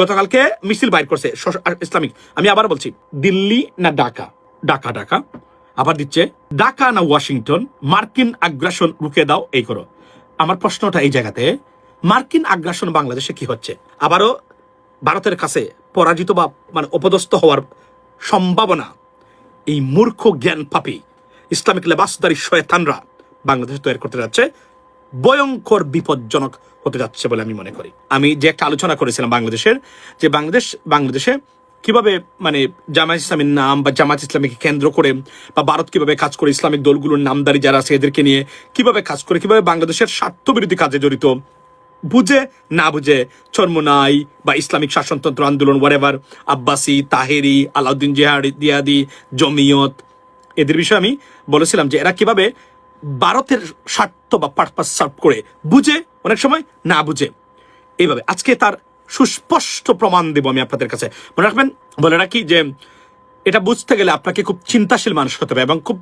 গতকালকে মিছিল বাইর করছে ইসলামিক, আমি আবার বলছি দিল্লি না ঢাকা, ঢাকা ঢাকা, আবার দিচ্ছে ঢাকা না ওয়াশিংটন, মার্কিন আগ্রাসন রুখে দাও, এই করো। আমার প্রশ্নটা এই জায়গাতে, মার্কিন আগ্রাসন বাংলাদেশে কি হচ্ছে? আবারও ভারতের কাছে পরাজিত বা মানে অপদস্থ হওয়ার সম্ভাবনা এই মূর্খ জ্ঞান পাপী ইসলামিক লেবাসদারী শয়তানরা বাংলাদেশে তৈরি করতে যাচ্ছে, ভয়ঙ্কর বিপজ্জনক হতে যাচ্ছে বলে আমি মনে করি। আমি যে একটা আলোচনা করেছিলাম বাংলাদেশের, যে বাংলাদেশে কিভাবে মানে জামায়াত ইসলামের নাম বা জামায়াত ইসলামীকে কেন্দ্র করে বা ভারত কিভাবে কাজ করে, ইসলামিক দলগুলোর নামদারি যারা আছে এদেরকে নিয়ে কিভাবে কাজ করে, কিভাবে বাংলাদেশের স্বার্থবিরোধী কাজে জড়িত, বুঝে না বুঝে চরমোনাই বা ইসলামিক শাসনতন্ত্র আন্দোলন, ওয়ারেভার, আব্বাসি, তাহেরি, আলাউদ্দিন জিহাদি, জমিয়ত, এদের বিষয়ে আমি বলেছিলাম যে এরা কিভাবে ভারতের স্বার্থ বা পারপাস সার্ভ করে, বুঝে অনেক সময় না বুঝে, এইভাবে আজকে তার সুস্পষ্ট প্রমাণ দেব আমি আপনাদের কাছে। মনে রাখবেন, বলে রাখি যে এটা বুঝতে গেলে আপনাকে খুব চিন্তাশীল মানুষ হতে হবে এবং খুব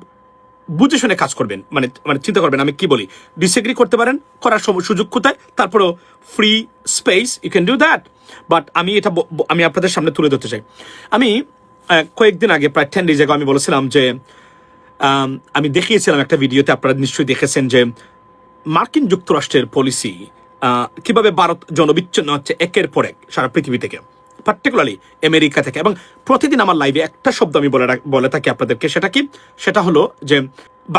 বুঝে শুনে কাজ করবেন, মানে মানে চিন্তা করবেন আমি কি বলি। ডিসএগ্রি করতে পারেন, করার সুযোগ কোথায়, তারপরেও free space, you can do that. But আমি আপনাদের সামনে তুলে ধরতে চাই। আমি কয়েকদিন আগে, প্রায় 10 days ago আমি বলেছিলাম যে আমি দেখিয়েছিলাম একটা ভিডিওতে, আপনারা নিশ্চয়ই দেখেছেন, যে মার্কিন যুক্তরাষ্ট্রের পলিসি কিভাবে ভারত জনবিচ্ছিন্ন হচ্ছে একের পর এক সারা পৃথিবী থেকে, পার্টিকুলারলি আমেরিকা থেকে। এবং প্রতিদিন আমার লাইভে একটা শব্দ আমি বলে থাকি আপনাদেরকে, সেটা কি? সেটা হলো যে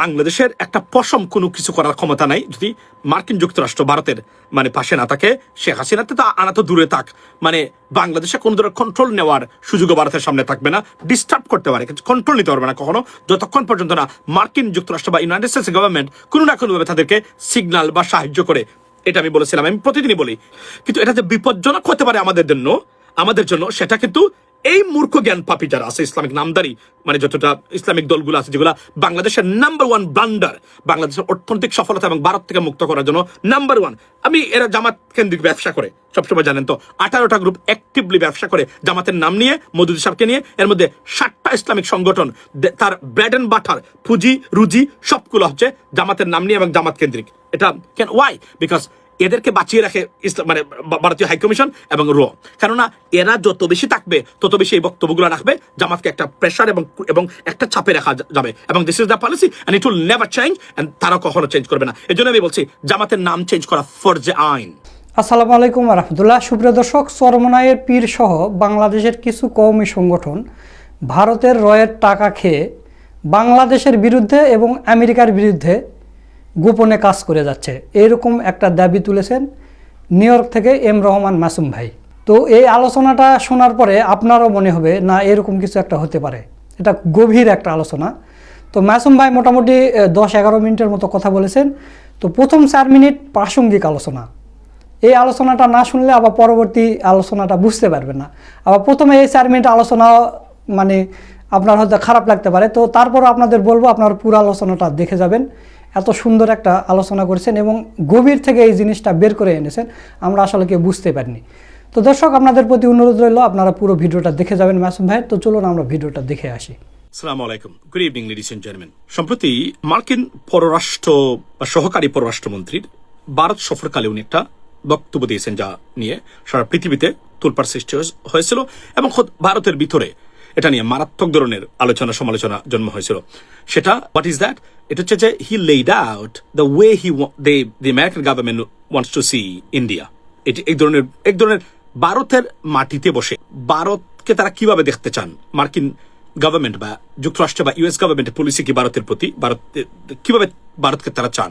বাংলাদেশের একটা পশম কোনো কিছু করার ক্ষমতা নাই যদি মার্কিন যুক্তরাষ্ট্র ভারতের মানে পাশে না থাকে। শেখ হাসিনাতে তা আনা তো দূরে থাক, মানে বাংলাদেশে কোনো ধরনের কন্ট্রোল নেওয়ার সুযোগও ভারতের সামনে থাকবে না, ডিস্টার্ব করতে পারে, কিন্তু কন্ট্রোল নিতে পারবে না কখনো, যতক্ষণ পর্যন্ত না মার্কিন যুক্তরাষ্ট্র বা ইউনাইটেড স্টেটস গভর্নমেন্ট কোনো না কোনোভাবে তাদেরকে সিগন্যাল বা সাহায্য করে। এটা আমি বলেছিলাম, আমি প্রতিদিনই বলি। কিন্তু এটা যে বিপজ্জনক হতে পারে আমাদের জন্য সেটা কিন্তু এই মূর্খ জ্ঞান পাপী যারা আছে, ইসলামিক নামদারি মানে যতটা ইসলামিক দলগুলো আছে, যেগুলো বাংলাদেশের নাম্বার 1 ব্লান্ডার, বাংলাদেশের অর্থনৈতিক সফলতা এবং ভারত থেকে মুক্ত করার জন্য নাম্বার 1। এরা জামাত কেন্দ্রিক ব্যবসা করে, সবসময় জানেন তো 18টা গ্রুপ অ্যাক্টিভলি ব্যবসা করে জামাতের নাম নিয়ে, মওদুদি সাহেবকে নিয়ে। এর মধ্যে 7টা ইসলামিক সংগঠন, তার ব্রেড এন্ড বাটার, পুঁজি রুজি সবগুলো হচ্ছে জামাতের নাম নিয়ে এবং জামাত কেন্দ্রিক। এটা কেন? ওয়াই? বিকজ এদেরকে বাঁচিয়ে রাখে মানে ভারতীয় হাইকমিশন এবং র। কেননা এরা যত বেশি থাকবে তত বেশি এই বক্তব্যগুলো রাখবে, জামাতকে একটা প্রেশার এবং একটা চাপে রাখা যাবে। এবং this is the policy and it will never change, and তারা কখনো চেঞ্জ করবে না। এই জন্য আমি বলছি জামাতের নাম চেঞ্জ করা ফরজে আইন। আসসালামু আলাইকুম রাহমাতুল্লাহ। সুপ্রিয় দর্শক, চরমোনাইয়ের পীর সহ বাংলাদেশের কিছু কওমি সংগঠন ভারতের রয়ের টাকা খেয়ে বাংলাদেশের বিরুদ্ধে এবং আমেরিকার বিরুদ্ধে গোপনে কাজ করে যাচ্ছে, এরকম একটা দাবি তুলেছেন নিউ ইয়র্ক থেকে এম রহমান মাসুম ভাই। তো এই আলোচনাটা শোনার পরে আপনারও মনে হবে না এরকম কিছু একটা হতে পারে, এটা গভীর একটা আলোচনা। তো মাসুম ভাই মোটামুটি 10-11 মিনিটের মতো কথা বলেছেন। তো প্রথম 4 মিনিট প্রাসঙ্গিক আলোচনা, এই আলোচনাটা না শুনলে আবার পরবর্তী আলোচনাটা বুঝতে পারবেন না। আবার প্রথমে এই 4 মিনিট আলোচনা মানে আপনার হয়তো খারাপ লাগতে পারে, তো তারপর আপনাদের বলবো আপনার পুরো আলোচনাটা দেখে যাবেন। এত সুন্দর একটা আলোচনা করেছেন এবং গভীর থেকে এই জিনিসটা বের করে এনেছেন, আমরা আসলে কেউ বুঝতে পারিনি। তো দর্শক, আপনাদের প্রতি অনুরোধ রইল আপনারা পুরো ভিডিওটা দেখে যাবেন মাসুম ভাই। তো চলুন আমরা ভিডিওটা দেখে আসি। আসসালামু আলাইকুম, good evening ladies and gentleman. সম্প্রতি মার্কিন পররাষ্ট্র বা সহকারী পররাষ্ট্রমন্ত্রীর ভারত সফরকালে উনি একটা বক্তব্য দিয়েছেন, যা নিয়ে সারা পৃথিবীতে তোলপাড় সৃষ্টি হয়েছিল এবং খোদ ভারতের ভিতরে এটা নিয়ে মারাত্মক ধরনের আলোচনা সমালোচনা জন্ম হয়েছিল। সেটা হোয়াট ইজ দ্যাট? এটা হচ্ছে যে he laid out the way the American government wants to see India. এটি এক ধরনের ভারতের মাটিতে বসে ভারতকে তারা কিভাবে দেখতে চান, মার্কিন গভর্নমেন্ট বা যুক্তরাষ্ট্র বা ইউএস গভর্নমেন্টের পলিসি কি ভারতের প্রতি, কিভাবে ভারতকে তারা চান,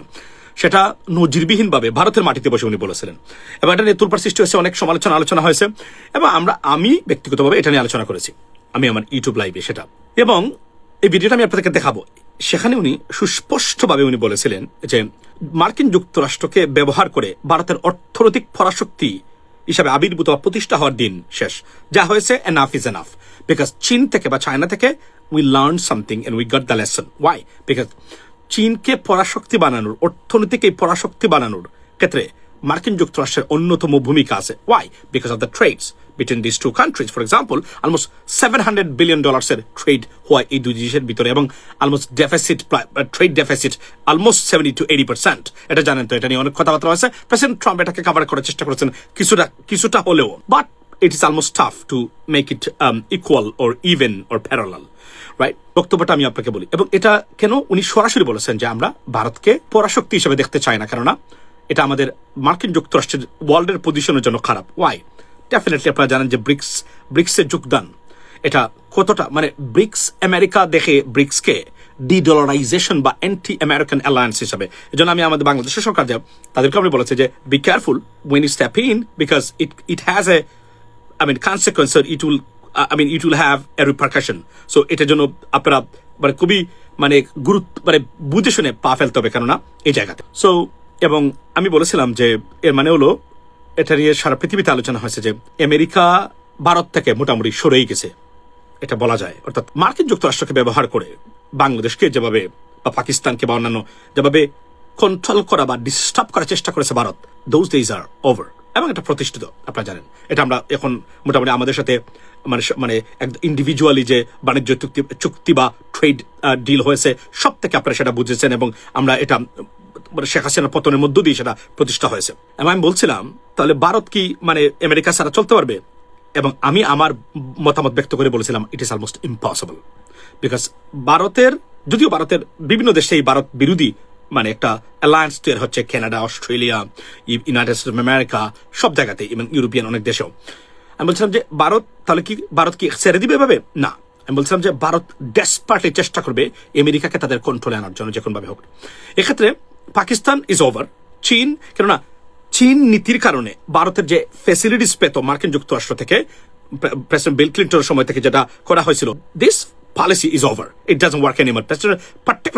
সেটা নজিরবিহীনভাবে ভারতের মাটিতে বসে উনি বলেছিলেন। এবং এটা নিয়ে তোলপাড় সৃষ্টি হয়েছে, অনেক আলোচনা হয়েছে এবং আমি ব্যক্তিগতভাবে এটা নিয়ে আলোচনা করেছি আমি আমার ইউটিউব লাইভে সেটা, এবং এই ভিডিওটা আমি আপনাদেরকে দেখাবো। সেখানে উনি সুস্পষ্টভাবে উনি বলেছিলেন যে মার্কিন যুক্তরাষ্ট্রকে ব্যবহার করে ভারতের অর্থনৈতিক পরাশক্তি হিসাবে আবির্ভূত বা প্রতিষ্ঠা হওয়ার দিন শেষ, যা হয়েছে এনাফ ইজ এনাফ। বিকজ চীন থেকে বা চায়না থেকে we learn something and we got the lesson. Why? Because চীনকে পরাশক্তি বানানোর, অর্থনীতিকে পরাশক্তি বানানোর ক্ষেত্রে মার্কিন যুক্তরাষ্ট্রের অন্যতম ভূমিকা আছে। Why? Because of the trades between these two countries. For example, almost $700 billion এর ট্রেড হয় এই দুই দেশের ভিতরে, এবং almost trade deficit almost 70 to 80%। এটা জানেন তো, এটা নিয়ে অনেক কথাবার্তা আছে। প্রেসিডেন্ট ট্রাম্প এটাকে কভার করার চেষ্টা করেছেন কিছুটা হলেও। But it is almost tough to make it equal or even or parallel. Right, বক্তব্যটা আমি আপনাকে বলি। এবং এটা কেন উনি সরাসরি বলেছেন যে আমরা ভারতকে পরাশক্তি হিসেবে দেখতে চাই না, কেননা এটা আমাদের মার্কিন যুক্তরাষ্ট্রের ওয়ার্ল্ডের পজিশনের জন্য খারাপ। ওয়াই? ডেফিনেটলি আপনারা জানেন যে ব্রিক্সের যোগদান এটা কতটা, মানে ব্রিক্স আমেরিকা দেখে ব্রিক্সকে ডিডলারাইজেশন বা অ্যান্টি আমেরিকান অ্যালায়েন্স হিসাবে। এই জন্য আমি আমাদের বাংলাদেশের সরকার যে তাদেরকে আমি বলেছি যে be careful when you step in because it has a consequence, or it will have a repercussion. So এটার জন্য আপনারা মানে খুবই মানে গুরুত্ব মানে বুঝে শুনে পা ফেলতে হবে, কেননা এই জায়গাতে। সো এবং আমি বলেছিলাম যে এর মানে হলো এটা নিয়ে সারা পৃথিবীতে আলোচনা হয়েছে যে আমেরিকা ভারত থেকে মোটামুটি সরেই গেছে, এটা বলা যায়। অর্থাৎ মার্কিন যুক্তরাষ্ট্রকে ব্যবহার করে বাংলাদেশকে যেভাবে বা পাকিস্তানকে বা অন্যান্য যেভাবে কন্ট্রোল করা বা ডিস্টার্ব করার চেষ্টা করেছে Bharat, those days are over. এবং এটা প্রতিষ্ঠিত, আপনারা জানেন। এটা আমরা এখন মোটামুটি আমাদের সাথে মানে ইন্ডিভিজুয়ালি যে বাণিজ্য চুক্তি বা ট্রেড ডিল হয়েছে সব থেকে আপনারা সেটা বুঝেছেন, এবং আমরা এটা শেখ হাসিনার পতনের মধ্য দিয়ে সেটা প্রতিষ্ঠা হয়েছে। এবং আমি বলছিলাম তাহলে ভারত কি মানে আমেরিকা ছাড়া চলতে পারবে? এবং আমি আমার মতামত ব্যক্ত করে বলেছিলাম it is almost impossible, because যদিও ভারতের বিভিন্ন দেশে এই ভারত বিরোধী মানে একটা অ্যালায়েন্স তৈরি হচ্ছে, Canada, Australia, United states of America, সব জায়গাতেই, এবং ইউরোপিয়ান অনেক দেশেও। আমি বলছিলাম যে ভারত কি ছেড়ে দিবে এভাবে? না, আমি বলছিলাম যে ভারত ডেসপার্টলি চেষ্টা করবে আমেরিকাকে তাদের কন্ট্রোলে আনার জন্য যে কোনোভাবে হোক। এক্ষেত্রে পাকিস্তান ইজ ওভার। চীন, কেননা চীন নীতির কারণে ভারতের যে ফ্যাসিলিটিস পেত মার্কিন যুক্তরাষ্ট্র থেকে, প্রেসিডেন্ট বিল ক্লিন্টনের সময় থেকে যেটা করা হয়েছিল, this policy is over. It doesn't work anymore.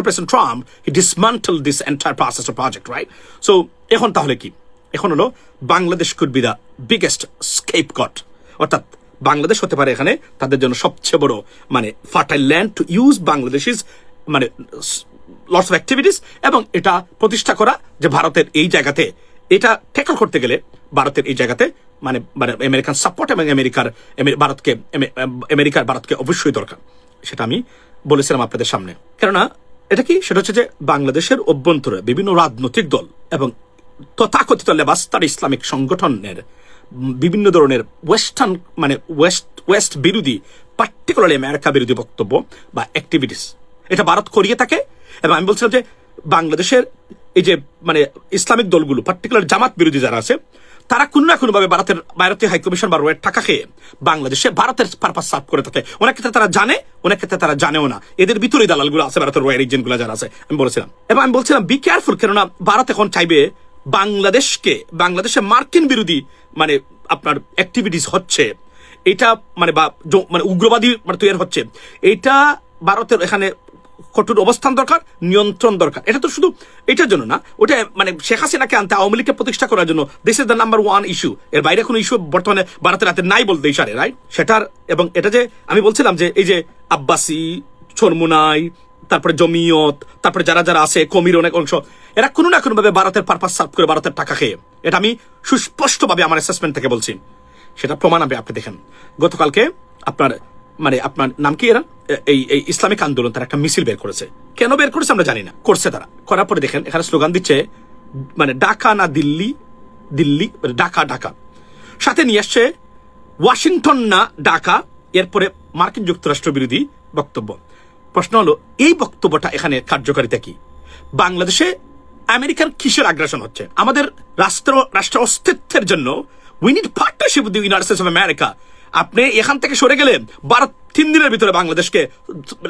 President Trump, he dismantled this entire process or project, right? So, এখন তাহলে কি? এখন হলো Bangladesh could be the biggest scapegoat. অর্থাৎ বাংলাদেশ হতে পারে এখানে তাদের জন্য সবচেয়ে বড় মানে ফার্টাইল ল্যান্ড টু ইউজ বাংলাদেশিস মানে লটস অফ অ্যাক্টিভিটিস, এবং এটা প্রতিষ্ঠা করা যে ভারতের এই জায়গাতে এটা ট্যাকল করতে গেলে ভারতের এই জায়গাতে মানে আমেরিকান সাপোর্ট এবং ভারতকে অবশ্যই দরকার। সেটা আমি বলেছিলাম আপনাদের সামনে। কেননা এটা কি, সেটা হচ্ছে যে বাংলাদেশের অভ্যন্তরে বিভিন্ন রাজনৈতিক দল এবং তথাকথিত লেবাস্তার ইসলামিক সংগঠনের বিভিন্ন ধরনের ওয়েস্টার্ন মানে ওয়েস্ট বিরোধী, পার্টিকুলারলি আমেরিকা বিরোধী বক্তব্য বা অ্যাক্টিভিটিস এটা ভারত করিয়ে থাকে। এবং আমি বলছিলাম যে বাংলাদেশের এই যে মানে ইসলামিক দলগুলো, পার্টিকুলার জামাত বিরোধী যারা আছে, তারা কোনো না কোনোভাবে ভারতীয় হাইকমিশন বা রয়ের টাকা খেয়ে বাংলাদেশে ভারতের পারপাস সার্ভ করে থাকে। অনেক ক্ষেত্রে তারা জানে, অনেক ক্ষেত্রে তারা জানেও না। এদের ভিতরেই দালালগুলো আছে, ভারতের রয়ের এজেন্টগুলো যারা আছে। আমি বলেছিলাম, এবং আমি বলছিলাম বি কেয়ারফুল, কেননা ভারত এখন চাইবে বাংলাদেশে মার্কিন বিরোধী মানে আপনার অ্যাক্টিভিটিস হচ্ছে, এটা মানে বা মানে উগ্রবাদী মানে তৈরি হচ্ছে, এটা ভারতের এখানে কঠোর অবস্থান দরকার, নিয়ন্ত্রণ দরকার। এটা তো শুধু এটার জন্য না, ওটা মানে শেখ হাসিনাকে আনতে, আওয়ামী লীগকে প্রতিষ্ঠা করার জন্য this is the number one is to. এর বাইরে কোনো ইস্যু বর্তমানে ভারতের হাতে নাই বলতে ইশারে, রাইট? সেটার এবং এটা যে আমি বলছিলাম যে এই যে আব্বাসি, চরমুনাই, তারপরে জমিয়ত, তারপরে যারা যারা আছে কমির অনেক অংশ, এরা কোনো না কোনোভাবে ভারতের পারপাস সার্ভ করে ভারতের টাকা খেয়ে, এটা আমি সুস্পষ্টভাবে আমার অ্যাসেসমেন্ট থেকে বলছি। সেটা প্রমাণ হবে, আপনি দেখেন গতকালকে আপনার নাম কি, এরা এই ইসলামিক আন্দোলন তারা একটা মিছিল বের করেছে। কেন বের করেছে আমরা জানি না, করছে তারা। করার পরে দেখেন এখানে স্লোগান দিচ্ছে মানে ঢাকা না দিল্লি, ঢাকা, সাথে নিয়ে আসছে ওয়াশিংটন না ঢাকা, এরপরে মার্কিন যুক্তরাষ্ট্র বিরোধী বক্তব্য। প্রশ্ন হলো এই বক্তব্যটা এখানে কার্যকারিতা কি? বাংলাদেশে আমেরিকার কিসের আগ্রাসন হচ্ছে? আমাদের রাষ্ট্র অস্তিত্বের জন্য we need partnership with the United states of America. আপনি এখান থেকে সরে গেলে ভারত 3 দিনের ভিতরে বাংলাদেশকে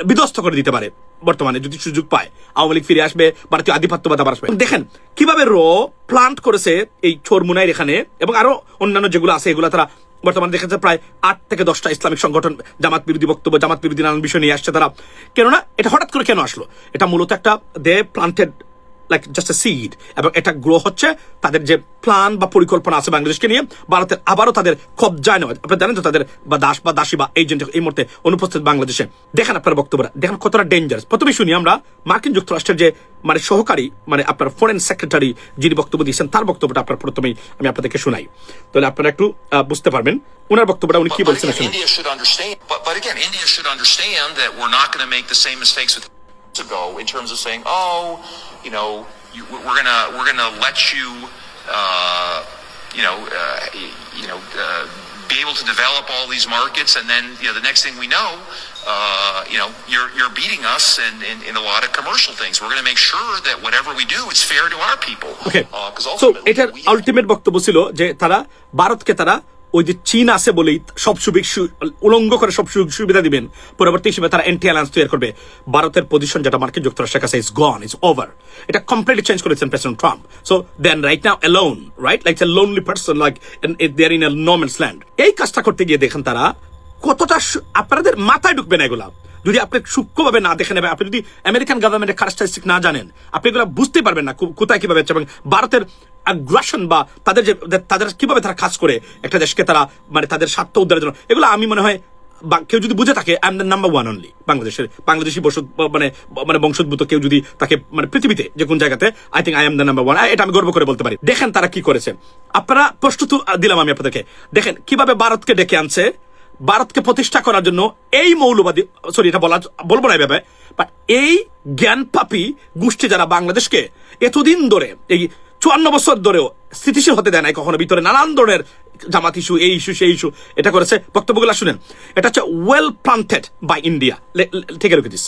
বিধ্বস্ত করে দিতে পারে। বর্তমানে যদি সুযোগ পায় আওয়ামী লীগ ফিরে আসবে, ভারতীয় আধিপত্যবাদ আবার আসবে। দেখেন কিভাবে প্লান্ট করেছে এই চরমুনাইর এখানে, এবং আরো অন্যান্য যেগুলো আছে এগুলো তারা বর্তমানে দেখেছে প্রায় 8 থেকে 10টা ইসলামিক সংগঠন জামাত বিরোধী বক্তব্য, জামাত বিরোধী নানান বিষয় নিয়ে আসছে তারা। কেননা এটা হঠাৎ করে কেন আসলো? এটা মূলত একটা they planted like just a seed, এবং এটা গ্রো হচ্ছে তাদের যে প্ল্যান বা পরিকল্পনা আছে বাংলাদেশকে নিয়ে ভারতের আবারও তাদের কবজায় নেওয়া। আপনারা জানেন তো তাদের বা দাস বা দাসী বা এজেন্ট এই মুহূর্তে অনুপস্থিত বাংলাদেশে। দেখেন আপনার বক্তব্যটা, দেখেন কতটা ডেঞ্জারাস। প্রথমে শুনি আমরা মার্কিন যুক্তরাষ্ট্রের যে মানে সহকারী মানে আপনার ফরেন সেক্রেটারি যিনি বক্তব্য দিয়েছেন তার বক্তব্যটা আপনার প্রথমেই আমি আপনাদেরকে শোনাই, তাহলে আপনারা একটু বুঝতে পারবেন ওনার বক্তব্যটা উনি কি বলছেন। But again, India should understand that we're not going to make the same mistakes with ago in terms of saying, oh, you know, we're gonna let you, be able to develop all these markets, and then the next thing we know, you're beating us in a lot of commercial things. We're going to make sure that whatever we do, it's fair to our people. Okay. Because So ultimately, এটার ultimate বক্তব্য ছিল যে তারা ভারতকে তারা ওই যে চীন আছে বলেই সব উলঙ্গ করে সব সুবিধা দিবেন, পরবর্তী হিসেবে তারা এন্টি অ্যালায়েন্স তৈরি করবে। ভারতের পজিশন যেটা মার্কিন যুক্তরাষ্ট্রের কাছে ইজ গন, ইজ ওভার। এটা কমপ্লিটলি চেঞ্জ করেছেন president Trump. So then right now alone, right, like a lonely person, like they are in a no man's land. এই কাজটা করতে গিয়ে দেখেন তারা কতটা আপনাদের মাথায় ঢুকবে না এগুলা যদি আপনি সূক্ষ্মভাবে না দেখে নেবেন। আপনি যদি আমেরিকান গভর্নমেন্টের ক্যারেক্টারিস্টিক না জানেন, আপনি এগুলো বুঝতে পারবেন না কোথায় কিভাবে হচ্ছে, এবং ভারতের আগ্রাসন বা তাদের কিভাবে তারা কাজ করে একটা দেশকে তারা মানে তাদের স্বার্থ উদ্ধারের জন্য। এগুলো আমি মনে হয় কেউ যদি বুঝে থাকে, I am the number one only Bangladeshi মানে বংশোদ্ভূত কেউ যদি তাকে মানে পৃথিবীতে যে কোন জায়গাতে, I think I am the number one. এটা আমি গর্ব করে বলতে পারি। দেখেন তারা কি করেছে। আপনারা প্রশ্ন দিলাম আমি আপনাদেরকে, দেখেন কিভাবে ভারতকে ডেকে আনছে, ভারতকে প্রতিষ্ঠা করার জন্য এই মৌলবাদী, সরি এটা বলবো না এভাবে, বাট এই জ্ঞান পাপী গোষ্ঠী যারা বাংলাদেশকে এতদিন ধরে এই 54 বছর ধরেও স্থিতিশীল হতে দেয় নাই কখনো, ভিতরে নানান ধরনের জামাত ইস্যু, এই ইস্যু সেই ইস্যু, এটা করেছে। বক্তব্যগুলো শুনেন, এটা হচ্ছে ওয়েল প্লান্টেড বাই ইন্ডিয়া। ঠিক আছে, দিস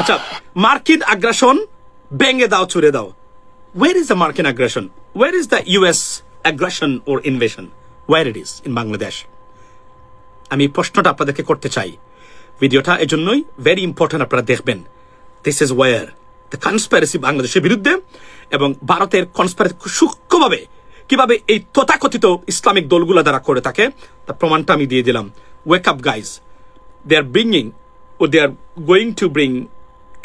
আচ্ছা, মার্কিন আগ্রাসন ভেঙে দাও, ছুড়ে দাও। Where is the Markin aggression? Where is the US aggression or invasion? Where it is in Bangladesh? আমি প্রশ্নটা আপনাদেরকে করতে চাই। ভিডিওটা এজন্যই ভেরি ইম্পর্টেন্ট, আপনারা দেখবেন। This is war the conspiracy বাংলাদেশের বিরুদ্ধে এবং ভারতের কনস্পিরেসি সূক্ষ্মভাবে কিভাবে এই তথাকথিত ইসলামিক দলগুলো দ্বারা করে থাকে তার প্রমাণটা আমি দিয়ে দিলাম। Wake up guys, they are bringing or they are going to bring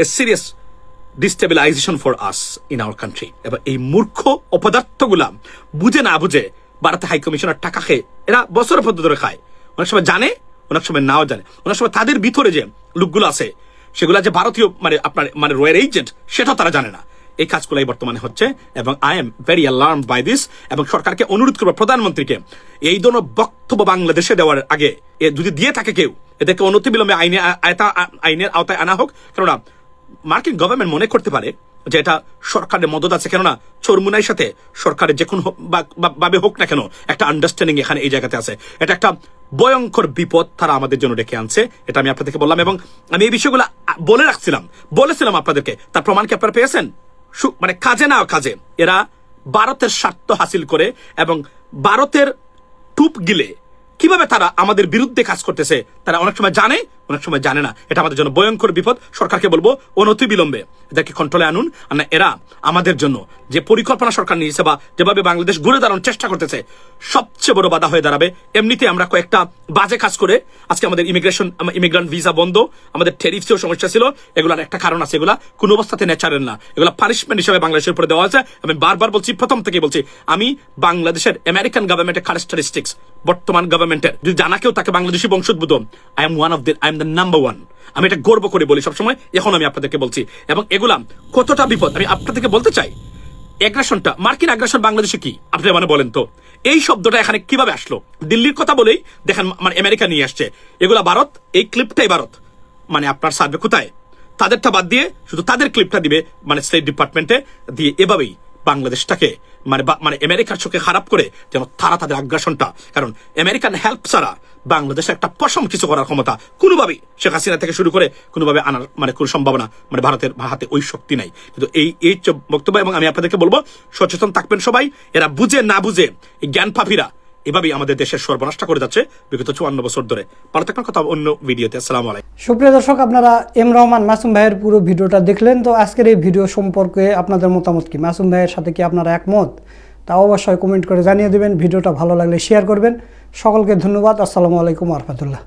a serious destabilization for us in our country. এবার এই মূর্খ অপদার্থগুলা বুঝে না বুঝে ভারতের হাই কমিশনার টাকা খেয়ে এরা বছরের পর ধরে খায়। অনেক সময় জানে, অনেক সময় নাও জানে, অনেক সময় তাদের ভিতরে যে লোকগুলো আছে সেগুলা যে ভারতীয় মানে আপনার মানে রয়্যাল এজেন্ট সেটাও তারা জানে না। এই কাজগুলাই বর্তমানে হচ্ছে এবং I am very alarmed by this. এবং সরকারকে অনুরোধ করবো, প্রধানমন্ত্রীকে এই ধরনের বক্তব্য বাংলাদেশে দেওয়ার আগে যদি দিয়ে থাকে কেউ, এদেরকে অনতিবিলম্বে আইনের আওতায় আনা হোক। কেননা মার্কিন গভর্নমেন্ট মনে করতে পারে যে এটা সরকারের মদত আছে, কেননা চরমুনাইর সাথে সরকারের যে কোনো ভাবে হোক না কেন একটা আন্ডারস্ট্যান্ডিং এখানে এই জায়গাতে আছে। এটা একটা ভয়ঙ্কর বিপদ তারা আমাদের জন্য ডেকে আনছে, এটা আমি আপনাদেরকে বললাম। এবং আমি এই বিষয়গুলো বলেছিলাম আপনাদেরকে, তার প্রমাণ কি আপনারা পেয়েছেন? মানে কাজে না কাজে এরা ভারতের স্বার্থ হাসিল করে এবং ভারতের টুপ গিলে কিভাবে তারা আমাদের বিরুদ্ধে কাজ করতেছে তারা অনেক সময় জানে, অনেক সময় জানে না। এটা আমাদের জন্য ভয়ঙ্কর বিপদ। সরকারকে বলবো অনতি বিলম্বে এদেরকে কন্ট্রোলে আনুন। আর না, এরা আমাদের জন্য যে পরিকল্পনা সরকার নিয়েছে বা যেভাবে বাংলাদেশ ঘুরে দাঁড়ানোর চেষ্টা করতেছে সবচেয়ে বড় বাধা হয়ে দাঁড়াবে। এমনিতে আমরা কয়েকটা বাজে কাজ করে আজকে আমাদের ইমিগ্রান্ট ভিসা বন্ধ, আমাদের ট্যারিফসেও সমস্যা ছিল, এগুলোর একটা কারণ আছে। এগুলা কোনো অবস্থাতে ন্যাচারাল না, এগুলা পানিশমেন্ট হিসেবে বাংলাদেশের উপরে দেওয়া আছে। আমি বারবার বলছি, প্রথম থেকে বলছি, আমি বাংলাদেশের আমেরিকান গভর্নমেন্টের ক্যারেক্টারিস্টিক্স বর্তমান গভর্নমেন্টের যদি জানা কেউ তাকে বাংলাদেশি বংশোদ্ভূত, I am the number one. আমি এটা গর্ব করে বলি সবসময়, এখন আমি আপনাদেরকে বলছি। এবং এগুলা কতটা বিপদ আমি আপনাদেরকে বলতে চাই। অ্যাগ্রেশনটা, মার্কিন আগ্রাসন বাংলাদেশে কি আপনি মানে বলেন তো? এই শব্দটা এখানে কিভাবে আসলো? দিল্লির কথা বলেই দেখেন মানে আমেরিকা নিয়ে আসছে। এগুলা ভারত, এই ক্লিপটাই ভারত। মানে আপনার সার্ভে কোথায়? তাদেরটা বাদ দিয়ে শুধু তাদের ক্লিপটা দিবে মানে স্টেট ডিপার্টমেন্টে দিয়ে, এভাবেই বাংলাদেশটাকে মানে আমেরিকার চোখে খারাপ করে যেন তারা তাদের আগ্রাসনটা, কারণ আমেরিকান হেল্প ছাড়া বাংলাদেশে একটা পশম কিছু করার ক্ষমতা কোনোভাবেই শেখ হাসিনা থেকে শুরু করে কোনোভাবে আনার মানে কোনো সম্ভাবনা মানে ভারতের হাতে ওই শক্তি নাই। কিন্তু এই বক্তব্য, এবং আমি আপনাদেরকে বলবো সচেতন থাকবেন সবাই। এরা বুঝে না বুঝে এই জ্ঞান পাপীরা এভাবেই আমাদের দেশের সর্বনাশটা করে যাচ্ছে বিগত 54 বছর ধরে। ভালো থাকবেন, কথা অন্য ভিডিওতে। আসসালামু আলাইকুম। সুপ্রিয় দর্শক, আপনারা এম রহমান মাসুম ভাইয়ের পুরো ভিডিওটা দেখলেন। তো আজকের এই ভিডিও সম্পর্কে আপনাদের মতামত কি? মাসুম ভাইয়ের সাথে কি আপনারা একমত? তা অবশ্যই কমেন্ট করে জানিয়ে দেবেন। ভিডিওটা ভালো লাগলে শেয়ার করবেন। সকলকে ধন্যবাদ। আসসালামু আলাইকুম ওয়া রাহমাতুল্লাহ।